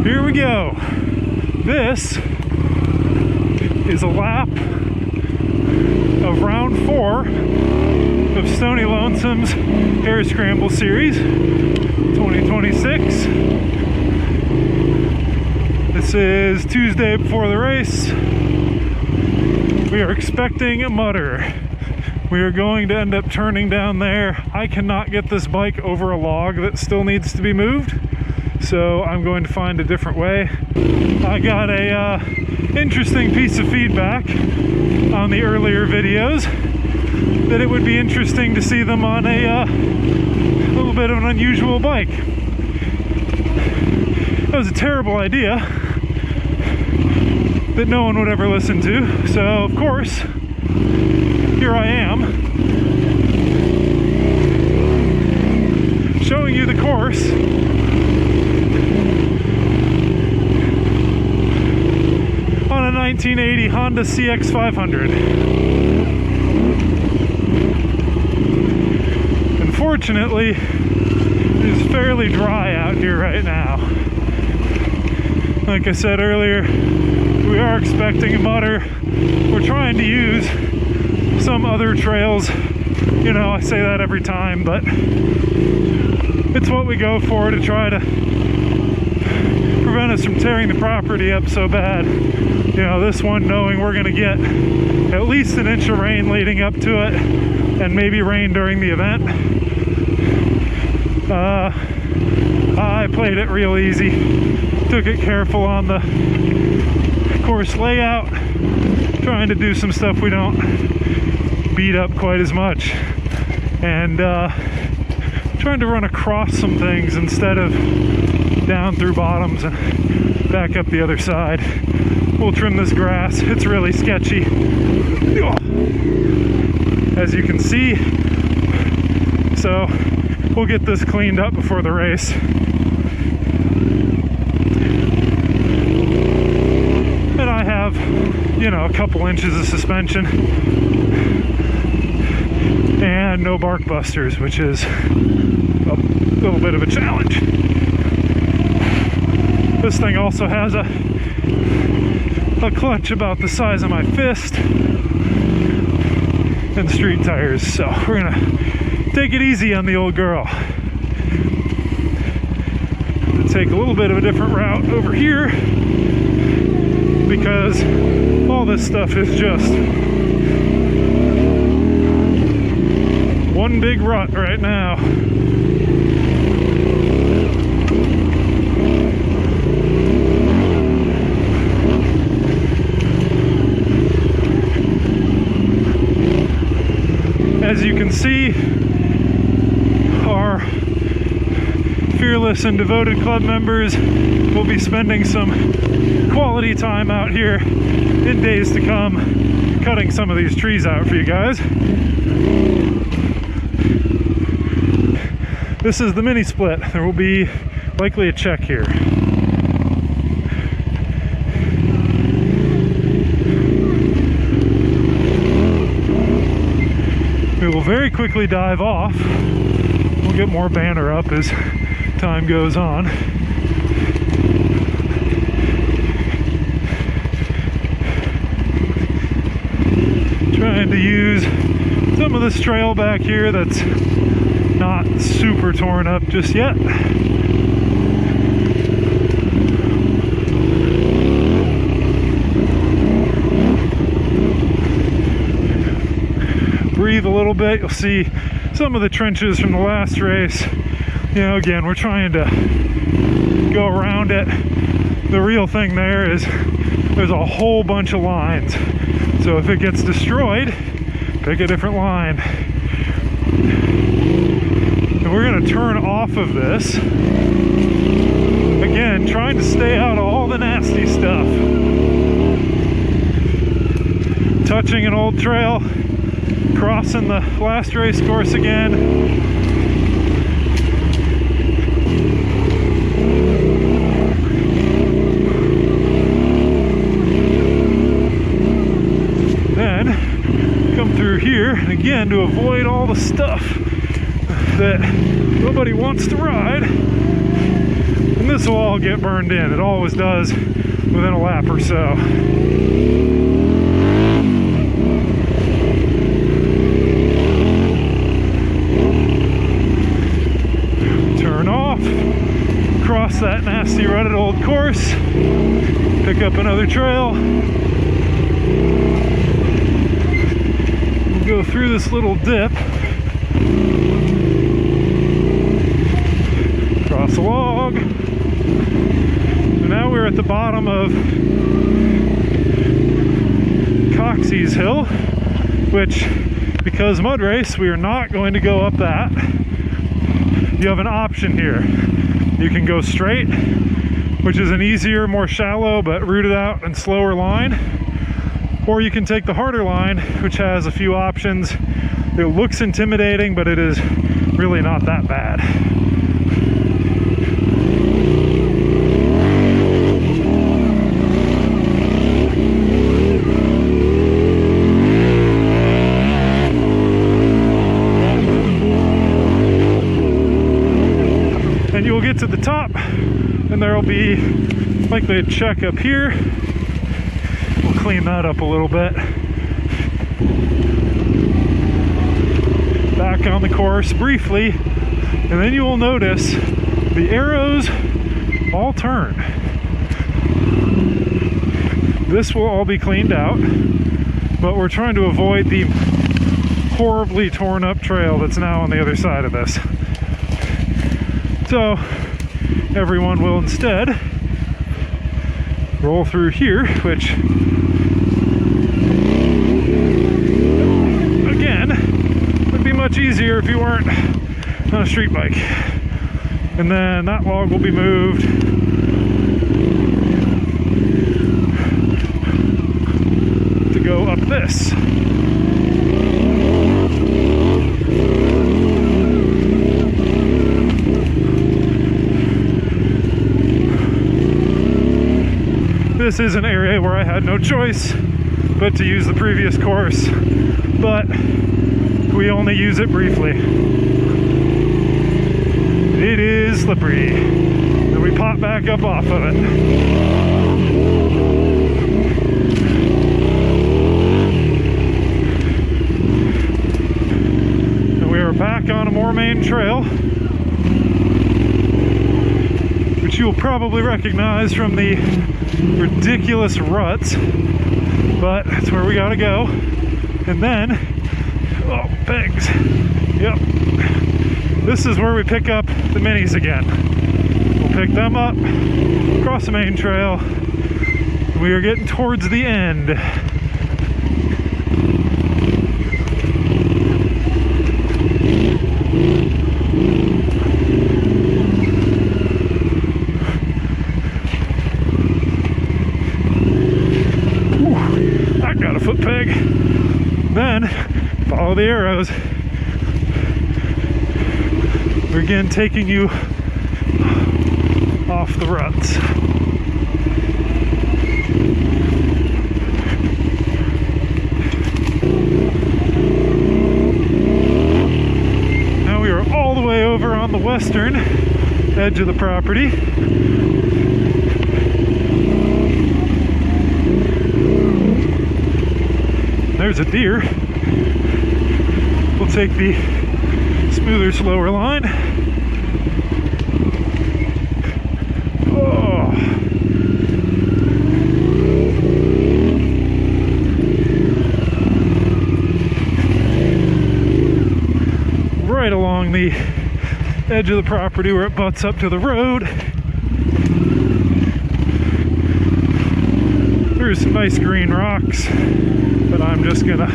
Here we go. This is a lap of round 4 of Stony Lonesome's Hare Scramble Series 2026. This is Tuesday before the race. We are expecting a mutter. We are going to end up turning down there. I cannot get this bike over a log that still needs to be moved, so I'm going to find a different way. I got a interesting piece of feedback on the earlier videos that it would be interesting to see them on a little bit of an unusual bike. That was a terrible idea that no one would ever listen to, so of course here I am showing you the course on a 1980 Honda CX500. Unfortunately, it is fairly dry out here right now. Like I said earlier, we are expecting a mutter. We're trying to use some other trails. You know, I say that every time, but it's what we go for to try to prevent us from tearing the property up so bad. You know, this one, knowing we're gonna get at least an inch of rain leading up to it, and maybe rain during the event. I played it real easy. Took it careful on the course layout, trying to do some stuff we don't beat up quite as much, and trying to run across some things instead of down through bottoms and back up the other side. We'll trim this grass. It's really sketchy, as you can see, so we'll get this cleaned up before the race. And I have, you know, a couple inches of suspension and no bark busters, which is a little bit of a challenge. This thing also has a clutch about the size of my fist and street tires, so we're gonna take it easy on the old girl. Take a little bit of a different route over here because all this stuff is just one big rut right now. As you can see, our fearless and devoted club members will be spending some quality time out here in days to come, cutting some of these trees out for you guys. This is the mini split. There will be likely a check here. We will very quickly dive off. We'll get more banner up as time goes on. Trying to use some of this trail back here that's not super torn up just yet. Breathe a little bit. You'll see some of the trenches from the last race. You know, again, we're trying to go around it. The real thing there is there's a whole bunch of lines. So if it gets destroyed, pick a different line. And we're gonna turn off of this. Again, trying to stay out of all the nasty stuff. Touching an old trail, crossing the last race course again. Through here, and again, to avoid all the stuff that nobody wants to ride, And this will all get burned in. It always does within a lap or so. Turn off, cross that nasty rutted old course, pick up another trail. We'll go through this little dip, cross a log, and now we're at the bottom of Coxey's Hill, which, because mud race, we are not going to go up that. You have an option here. You can go straight, which is an easier, more shallow, but rooted out and slower line. Or you can take the harder line, which has a few options. It looks intimidating, but it is really not that bad. And you will get to the top, and there will be likely a check up here. We'll clean that up a little bit. Back on the course briefly, and then you will notice the arrows all turn. This will all be cleaned out, but we're trying to avoid the horribly torn up trail that's now on the other side of this. So everyone will instead roll through here, which again would be much easier if you weren't on a street bike. And then that log will be moved to go up this. This is an area where I had no choice but to use the previous course, but we only use it briefly. It is slippery, and we pop back up off of it. And we are back on a more main trail, which you'll probably recognize from the ridiculous ruts, but that's where we gotta go. And then, oh, pegs. Yep. This is where we pick up the minis again. We'll pick them up, cross the main trail. We are getting towards the end. Foot peg, then follow the arrows. We're again taking you off the ruts. Now we are all the way over on the western edge of the property. There's a deer. We'll take the smoother, slower line. Oh. Right along the edge of the property where it butts up to the road. There's some nice green rocks, but I'm just gonna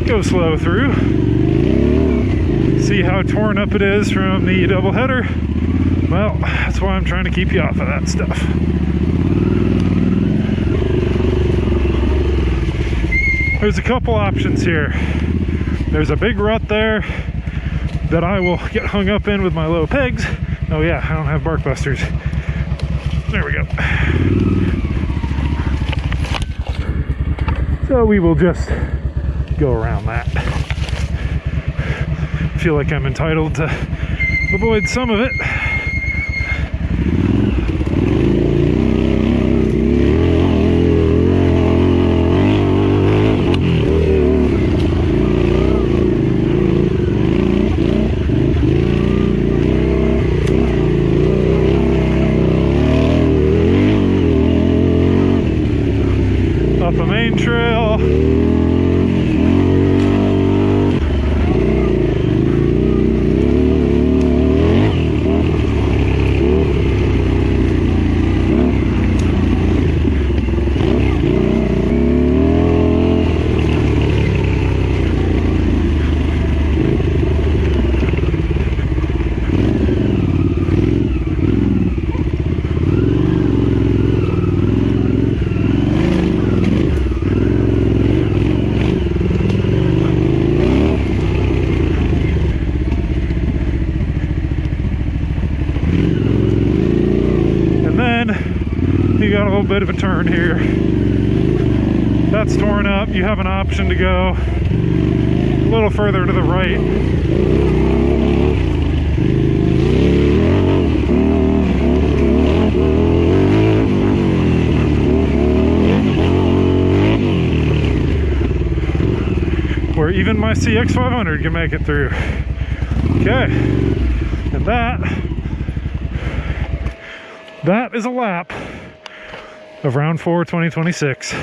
go slow through. See how torn up it is from the double header? Well, that's why I'm trying to keep you off of that stuff. There's a couple options here. There's a big rut there that I will get hung up in with my low pegs. Oh yeah, I don't have bark busters. There we go. So we will just go around that. I feel like I'm entitled to avoid some of it. got a little bit of a turn here. That's torn up. You have an option to go a little further to the right. Where even my CX500 can make it through. Okay, and that is a lap of round 4 2026.